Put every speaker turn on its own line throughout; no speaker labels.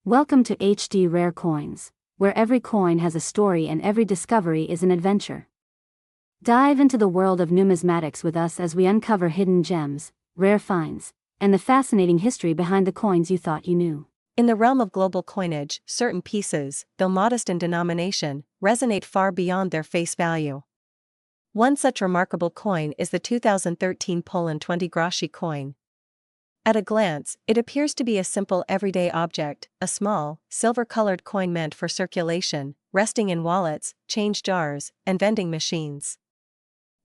Welcome to HD Rare Coins, where every coin has a story and every discovery is an adventure. Dive into the world of numismatics with us as we uncover hidden gems, rare finds, and the fascinating history behind the coins you thought you knew.
In the realm of global coinage, certain pieces, though modest in denomination, resonate far beyond their face value. One such remarkable coin is the 2013 Poland 20 Groszy coin. At a glance, it appears to be a simple everyday object, a small, silver-colored coin meant for circulation, resting in wallets, change jars, and vending machines.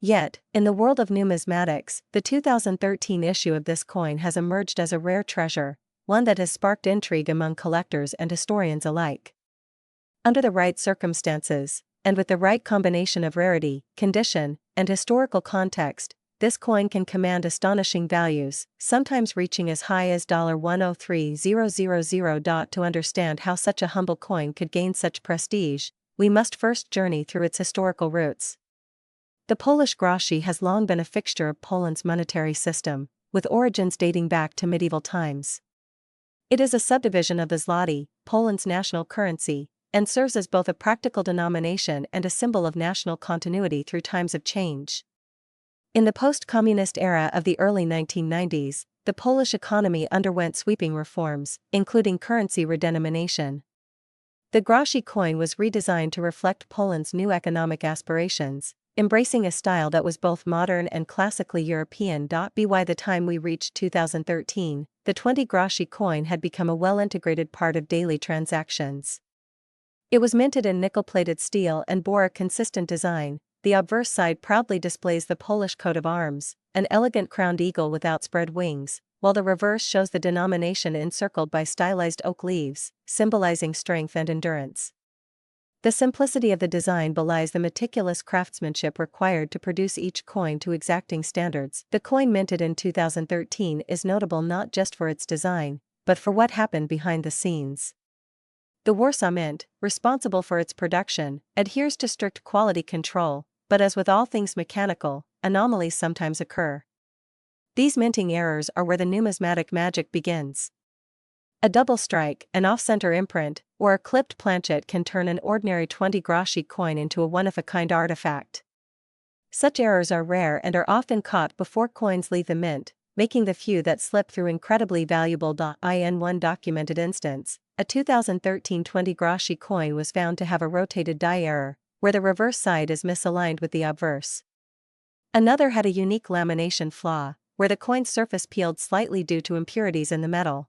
Yet, in the world of numismatics, the 2013 issue of this coin has emerged as a rare treasure, one that has sparked intrigue among collectors and historians alike. Under the right circumstances, and with the right combination of rarity, condition, and historical context, this coin can command astonishing values, sometimes reaching as high as $103,000. To understand how such a humble coin could gain such prestige, we must first journey through its historical roots. The Polish groszy has long been a fixture of Poland's monetary system, with origins dating back to medieval times. It is a subdivision of the zloty, Poland's national currency, and serves as both a practical denomination and a symbol of national continuity through times of change. In the post-communist era of the early 1990s, the Polish economy underwent sweeping reforms, including currency redenomination. The groszy coin was redesigned to reflect Poland's new economic aspirations, embracing a style that was both modern and classically European. By the time we reached 2013, the 20 groszy coin had become a well-integrated part of daily transactions. It was minted in nickel-plated steel and bore a consistent design. The obverse side proudly displays the Polish coat of arms, an elegant crowned eagle with outspread wings, while the reverse shows the denomination encircled by stylized oak leaves, symbolizing strength and endurance. The simplicity of the design belies the meticulous craftsmanship required to produce each coin to exacting standards. The coin minted in 2013 is notable not just for its design, but for what happened behind the scenes. The Warsaw Mint, responsible for its production, adheres to strict quality control, but as with all things mechanical, anomalies sometimes occur. These minting errors are where the numismatic magic begins. A double strike, an off-center imprint, or a clipped planchet can turn an ordinary 20 groszy coin into a one-of-a-kind artifact. Such errors are rare and are often caught before coins leave the mint, making the few that slip through incredibly valuable. In one documented instance, a 2013 20 groszy coin was found to have a rotated die error, where the reverse side is misaligned with the obverse. Another had a unique lamination flaw, where the coin's surface peeled slightly due to impurities in the metal.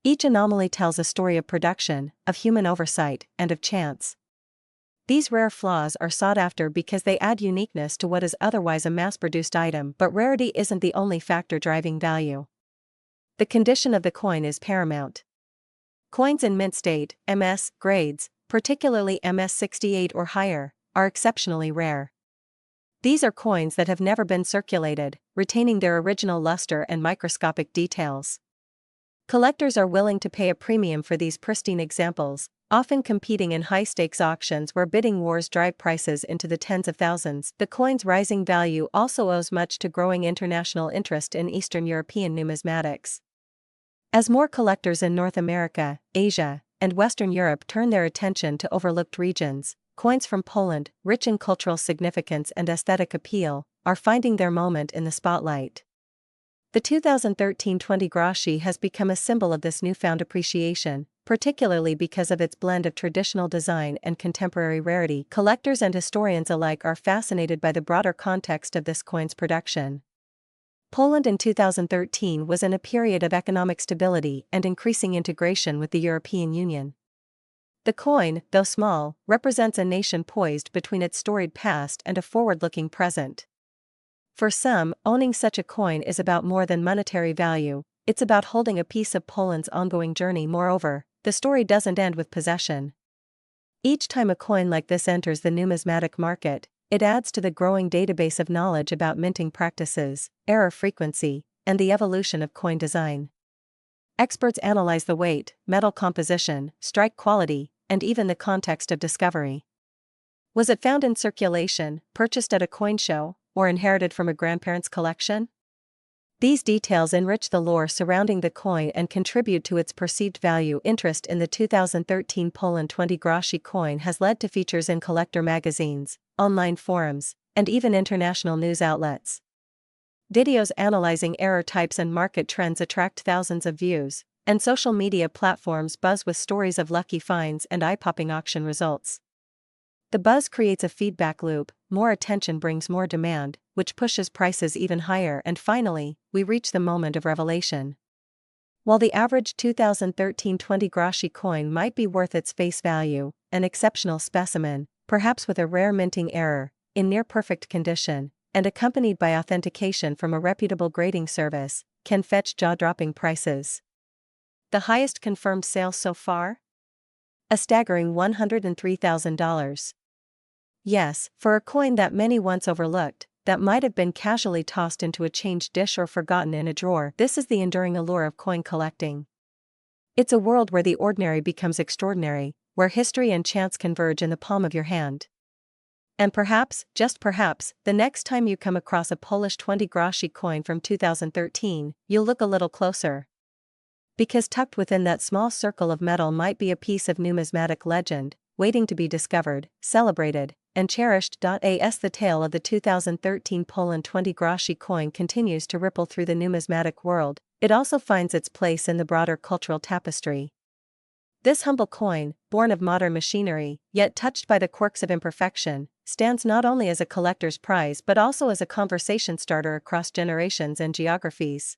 Each anomaly tells a story of production, of human oversight, and of chance. These rare flaws are sought after because they add uniqueness to what is otherwise a mass-produced item, but rarity isn't the only factor driving value. The condition of the coin is paramount. Coins in mint state, MS, grades, particularly MS 68 or higher, are exceptionally rare. These are coins that have never been circulated, retaining their original luster and microscopic details. Collectors are willing to pay a premium for these pristine examples, often competing in high-stakes auctions where bidding wars drive prices into the tens of thousands. The coin's rising value also owes much to growing international interest in Eastern European numismatics. As more collectors in North America, Asia, and Western Europe turn their attention to overlooked regions, coins from Poland, rich in cultural significance and aesthetic appeal, are finding their moment in the spotlight. The 2013 20 groszy has become a symbol of this newfound appreciation, particularly because of its blend of traditional design and contemporary rarity. Collectors and historians alike are fascinated by the broader context of this coin's production. Poland in 2013 was in a period of economic stability and increasing integration with the European Union. The coin, though small, represents a nation poised between its storied past and a forward-looking present. For some, owning such a coin is about more than monetary value, it's about holding a piece of Poland's ongoing journey. Moreover, the story doesn't end with possession. Each time a coin like this enters the numismatic market, it adds to the growing database of knowledge about minting practices, error frequency, and the evolution of coin design. Experts analyze the weight, metal composition, strike quality, and even the context of discovery. Was it found in circulation, purchased at a coin show, or inherited from a grandparent's collection? These details enrich the lore surrounding the coin and contribute to its perceived value. Interest in the 2013 Poland 20 groszy coin has led to features in collector magazines, online forums, and even international news outlets. Videos analyzing error types and market trends attract thousands of views, and social media platforms buzz with stories of lucky finds and eye-popping auction results. The buzz creates a feedback loop, more attention brings more demand, which pushes prices even higher, and finally, we reach the moment of revelation. While the average 2013 20 groszy coin might be worth its face value, an exceptional specimen, perhaps with a rare minting error, in near-perfect condition, and accompanied by authentication from a reputable grading service, can fetch jaw-dropping prices. The highest confirmed sale so far? A staggering $103,000. Yes, for a coin that many once overlooked, that might have been casually tossed into a change dish or forgotten in a drawer, this is the enduring allure of coin collecting. It's a world where the ordinary becomes extraordinary, where history and chance converge in the palm of your hand. And perhaps, just perhaps, the next time you come across a Polish 20 groszy coin from 2013, you'll look a little closer. Because tucked within that small circle of metal might be a piece of numismatic legend, waiting to be discovered, celebrated, and cherished. As the tale of the 2013 Poland 20 groszy coin continues to ripple through the numismatic world, it also finds its place in the broader cultural tapestry. This humble coin, born of modern machinery, yet touched by the quirks of imperfection, stands not only as a collector's prize but also as a conversation starter across generations and geographies.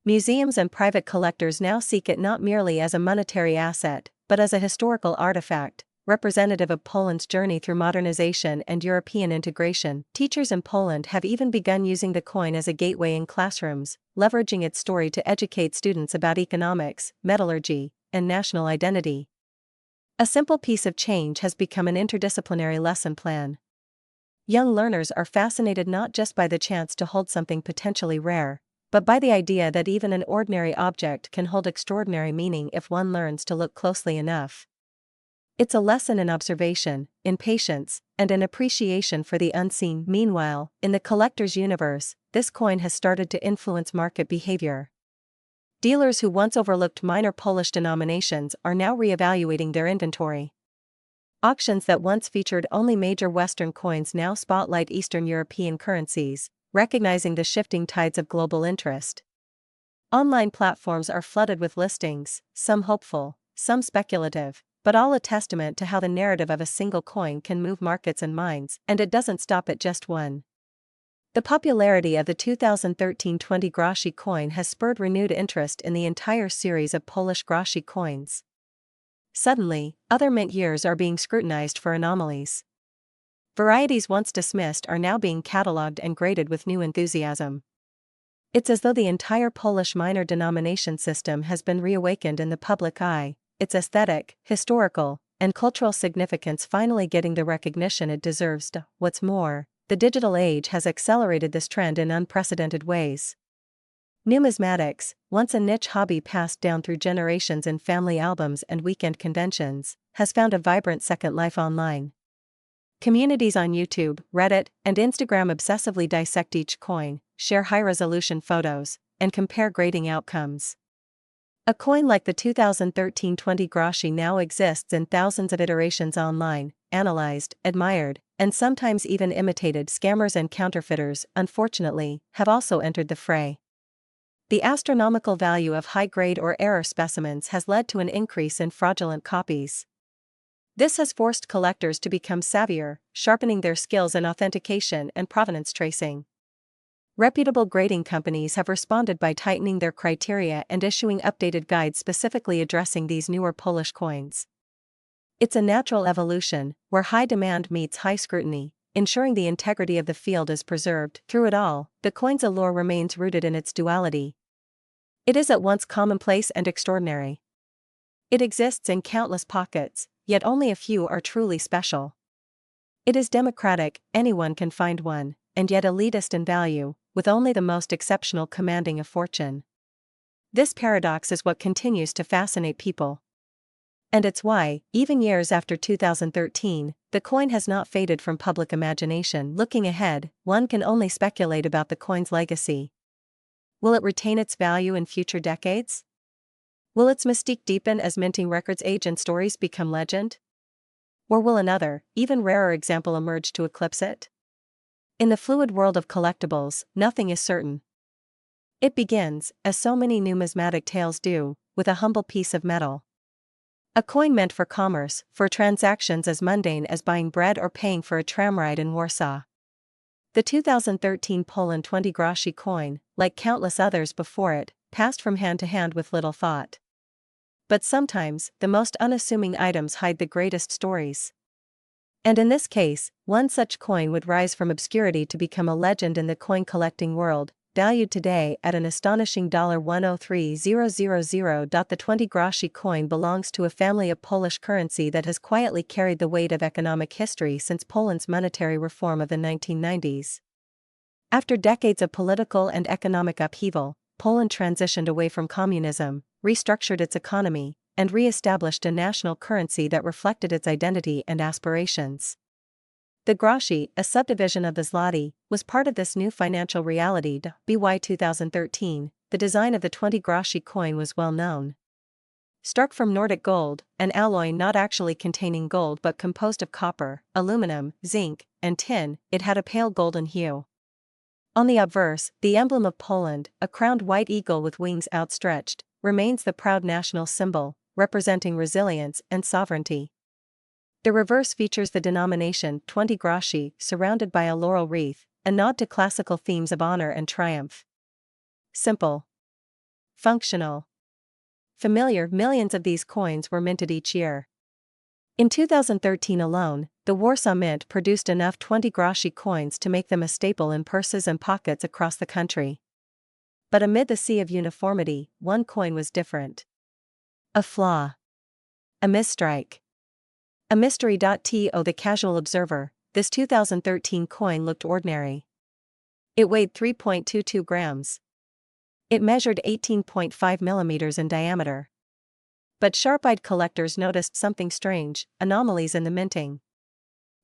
Museums and private collectors now seek it not merely as a monetary asset, but as a historical artifact, representative of Poland's journey through modernization and European integration. Teachers in Poland have even begun using the coin as a gateway in classrooms, leveraging its story to educate students about economics, metallurgy, and national identity. A simple piece of change has become an interdisciplinary lesson plan. Young learners are fascinated not just by the chance to hold something potentially rare, but by the idea that even an ordinary object can hold extraordinary meaning if one learns to look closely enough. It's a lesson in observation, in patience, and in appreciation for the unseen. Meanwhile, in the collector's universe, this coin has started to influence market behavior. Dealers who once overlooked minor Polish denominations are now re-evaluating their inventory. Auctions that once featured only major Western coins now spotlight Eastern European currencies, recognizing the shifting tides of global interest. Online platforms are flooded with listings, some hopeful, some speculative, but all a testament to how the narrative of a single coin can move markets and minds, and it doesn't stop at just one. The popularity of the 2013 20 groszy coin has spurred renewed interest in the entire series of Polish groszy coins. Suddenly, other mint years are being scrutinized for anomalies. Varieties once dismissed are now being catalogued and graded with new enthusiasm. It's as though the entire Polish minor denomination system has been reawakened in the public eye, its aesthetic, historical, and cultural significance finally getting the recognition it deserves. What's more, the digital age has accelerated this trend in unprecedented ways. Numismatics, once a niche hobby passed down through generations in family albums and weekend conventions, has found a vibrant second life online. Communities on YouTube, Reddit, and Instagram obsessively dissect each coin, share high-resolution photos, and compare grading outcomes. A coin like the 2013 20 groszy now exists in thousands of iterations online, analyzed, admired, and sometimes even imitated. Scammers and counterfeiters, unfortunately, have also entered the fray. The astronomical value of high-grade or error specimens has led to an increase in fraudulent copies. This has forced collectors to become savvier, sharpening their skills in authentication and provenance tracing. Reputable grading companies have responded by tightening their criteria and issuing updated guides specifically addressing these newer Polish coins. It's a natural evolution, where high demand meets high scrutiny, ensuring the integrity of the field is preserved. Through it all, the coin's allure remains rooted in its duality. It is at once commonplace and extraordinary. It exists in countless pockets, yet only a few are truly special. It is democratic, anyone can find one, and yet elitist in value, with only the most exceptional commanding a fortune. This paradox is what continues to fascinate people. And it's why, even years after 2013, the coin has not faded from public imagination. Looking ahead, one can only speculate about the coin's legacy. Will it retain its value in future decades? Will its mystique deepen as minting records age and stories become legend? Or will another, even rarer example emerge to eclipse it? In the fluid world of collectibles, nothing is certain. It begins, as so many numismatic tales do, with a humble piece of metal. A coin meant for commerce, for transactions as mundane as buying bread or paying for a tram ride in Warsaw. The 2013 Poland 20 groszy coin, like countless others before it, passed from hand to hand with little thought. But sometimes, the most unassuming items hide the greatest stories. And in this case, one such coin would rise from obscurity to become a legend in the coin collecting world, valued today at an astonishing $103,000. The 20 groszy coin belongs to a family of Polish currency that has quietly carried the weight of economic history since Poland's monetary reform of the 1990s. After decades of political and economic upheaval, Poland transitioned away from communism, restructured its economy, and re-established a national currency that reflected its identity and aspirations. The groszy, a subdivision of the zloty, was part of this new financial reality. By 2013, the design of the 20 groszy coin was well known. Struck from Nordic gold, an alloy not actually containing gold but composed of copper, aluminum, zinc, and tin, it had a pale golden hue. On the obverse, the emblem of Poland, a crowned white eagle with wings outstretched, remains the proud national symbol, representing resilience and sovereignty. The reverse features the denomination 20 groszy surrounded by a laurel wreath, a nod to classical themes of honor and triumph. Simple. Functional. Familiar. Millions of these coins were minted each year. In 2013 alone, the Warsaw Mint produced enough 20 groszy coins to make them a staple in purses and pockets across the country. But amid the sea of uniformity, one coin was different. A flaw. A misstrike. A mystery. To the casual observer, this 2013 coin looked ordinary. It weighed 3.22 grams. It measured 18.5 millimeters in diameter. But sharp-eyed collectors noticed something strange, anomalies in the minting.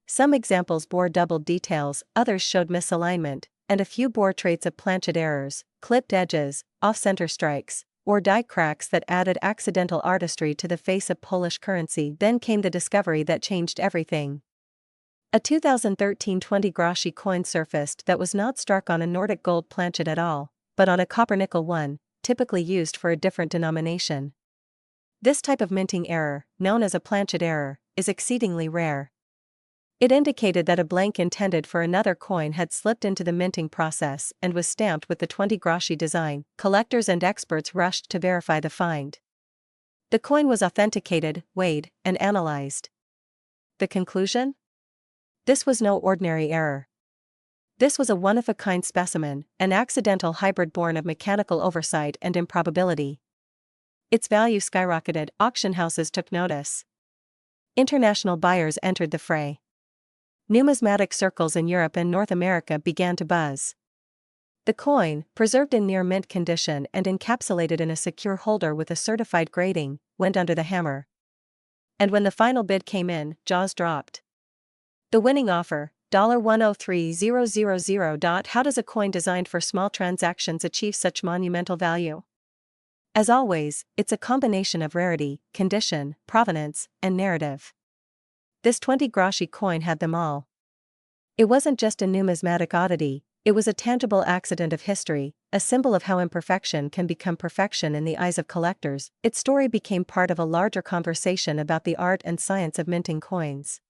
Some examples bore doubled details, others showed misalignment, and a few bore traits of planchet errors, clipped edges, off-center strikes, or die cracks that added accidental artistry to the face of Polish currency. Then came the discovery that changed everything. A 2013 20 groszy coin surfaced that was not struck on a Nordic gold planchet at all, but on a copper-nickel one, typically used for a different denomination. This type of minting error, known as a planchet error, is exceedingly rare. It indicated that a blank intended for another coin had slipped into the minting process and was stamped with the 20 groszy design. Collectors and experts rushed to verify the find. The coin was authenticated, weighed, and analyzed. The conclusion? This was no ordinary error. This was a one-of-a-kind specimen, an accidental hybrid born of mechanical oversight and improbability. Its value skyrocketed. Auction houses took notice. International buyers entered the fray. Numismatic circles in Europe and North America began to buzz. The coin, preserved in near mint condition and encapsulated in a secure holder with a certified grading, went under the hammer. And when the final bid came in, jaws dropped. The winning offer, $103,000. How does a coin designed for small transactions achieve such monumental value? As always, it's a combination of rarity, condition, provenance, and narrative. This 20 groszy coin had them all. It wasn't just a numismatic oddity, it was a tangible accident of history, a symbol of how imperfection can become perfection in the eyes of collectors. Its story became part of a larger conversation about the art and science of minting coins.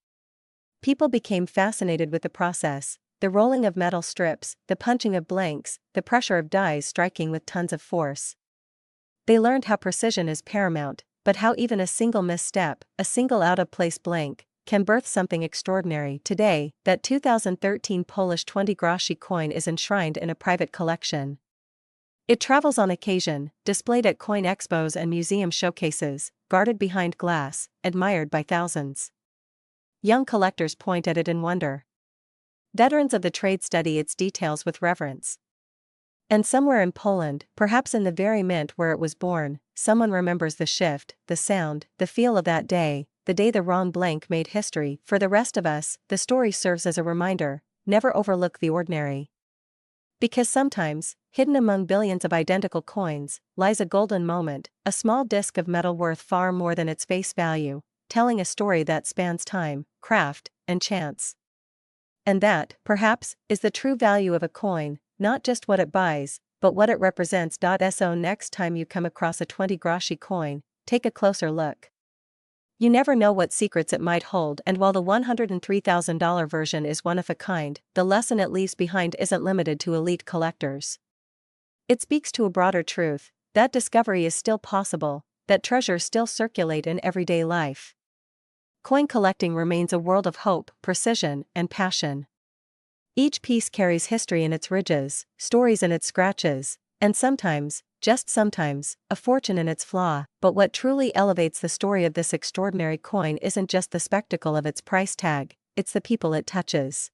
People became fascinated with the process, the rolling of metal strips, the punching of blanks, the pressure of dies striking with tons of force. They learned how precision is paramount, but how even a single misstep, a single out-of-place blank, can birth something extraordinary. Today, that 2013 Polish 20 groszy coin is enshrined in a private collection. It travels on occasion, displayed at coin expos and museum showcases, guarded behind glass, admired by thousands. Young collectors point at it in wonder. Veterans of the trade study its details with reverence. And somewhere in Poland, perhaps in the very mint where it was born, someone remembers the shift, the sound, the feel of that day, the day the wrong blank made history. For the rest of us, the story serves as a reminder: never overlook the ordinary. Because sometimes, hidden among billions of identical coins, lies a golden moment, a small disc of metal worth far more than its face value, telling a story that spans time, craft, and chance. And that, perhaps, is the true value of a coin, not just what it buys, but what it represents. So next time you come across a 20 groszy coin, take a closer look. You never know what secrets it might hold, and while the $103,000 version is one of a kind, the lesson it leaves behind isn't limited to elite collectors. It speaks to a broader truth, that discovery is still possible, that treasures still circulate in everyday life. Coin collecting remains a world of hope, precision, and passion. Each piece carries history in its ridges, stories in its scratches, and sometimes, just sometimes, a fortune in its flaw. But what truly elevates the story of this extraordinary coin isn't just the spectacle of its price tag, it's the people it touches.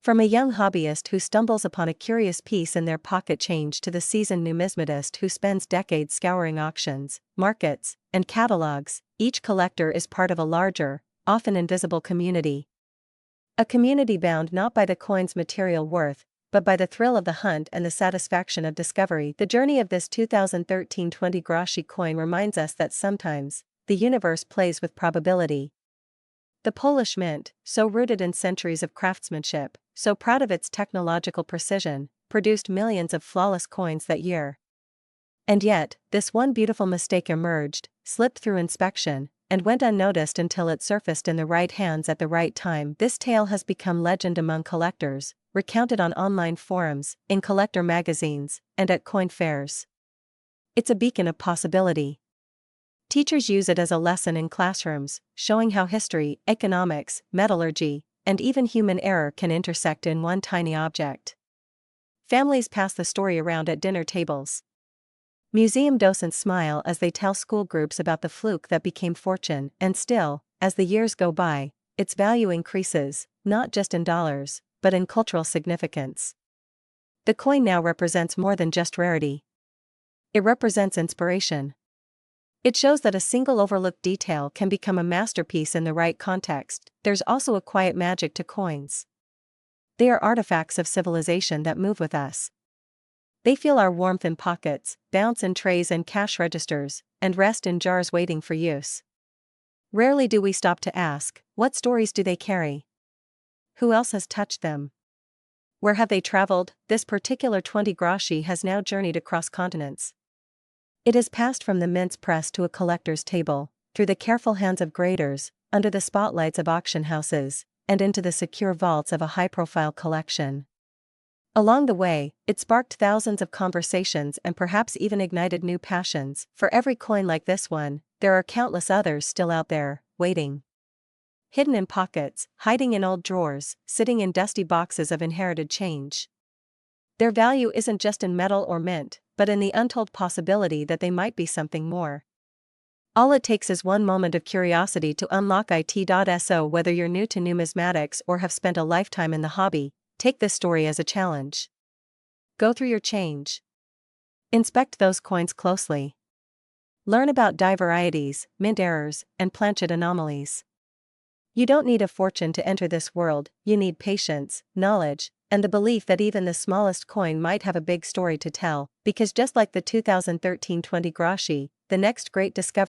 From a young hobbyist who stumbles upon a curious piece in their pocket change to the seasoned numismatist who spends decades scouring auctions, markets, and catalogs, each collector is part of a larger, often invisible community. A community bound not by the coin's material worth, but by the thrill of the hunt and the satisfaction of discovery. The journey of this 2013 20 groszy coin reminds us that sometimes, the universe plays with probability. The Polish mint, so rooted in centuries of craftsmanship, so proud of its technological precision, produced millions of flawless coins that year. And yet, this one beautiful mistake emerged, slipped through inspection, and went unnoticed until it surfaced in the right hands at the right time. This tale has become legend among collectors, recounted on online forums, in collector magazines, and at coin fairs. It's a beacon of possibility. Teachers use it as a lesson in classrooms, showing how history, economics, metallurgy, and even human error can intersect in one tiny object. Families pass the story around at dinner tables. Museum docents smile as they tell school groups about the fluke that became fortune, and still, as the years go by, its value increases, not just in dollars, but in cultural significance. The coin now represents more than just rarity. It represents inspiration. It shows that a single overlooked detail can become a masterpiece in the right context. There's also a quiet magic to coins. They are artifacts of civilization that move with us. They feel our warmth in pockets, bounce in trays and cash registers, and rest in jars waiting for use. Rarely do we stop to ask, what stories do they carry? Who else has touched them? Where have they traveled? This particular 20 groszy has now journeyed across continents. It has passed from the mint's press to a collector's table, through the careful hands of graders, under the spotlights of auction houses, and into the secure vaults of a high-profile collection. Along the way, it sparked thousands of conversations and perhaps even ignited new passions. For every coin like this one, there are countless others still out there, waiting. Hidden in pockets, hiding in old drawers, sitting in dusty boxes of inherited change. Their value isn't just in metal or mint, but in the untold possibility that they might be something more. All it takes is one moment of curiosity to unlock it. Whether you're new to numismatics or have spent a lifetime in the hobby, take this story as a challenge. Go through your change. Inspect those coins closely. Learn about die varieties, mint errors, and planchet anomalies. You don't need a fortune to enter this world, you need patience, knowledge, and the belief that even the smallest coin might have a big story to tell, because just like the 2013 20 groszy, the next great discovery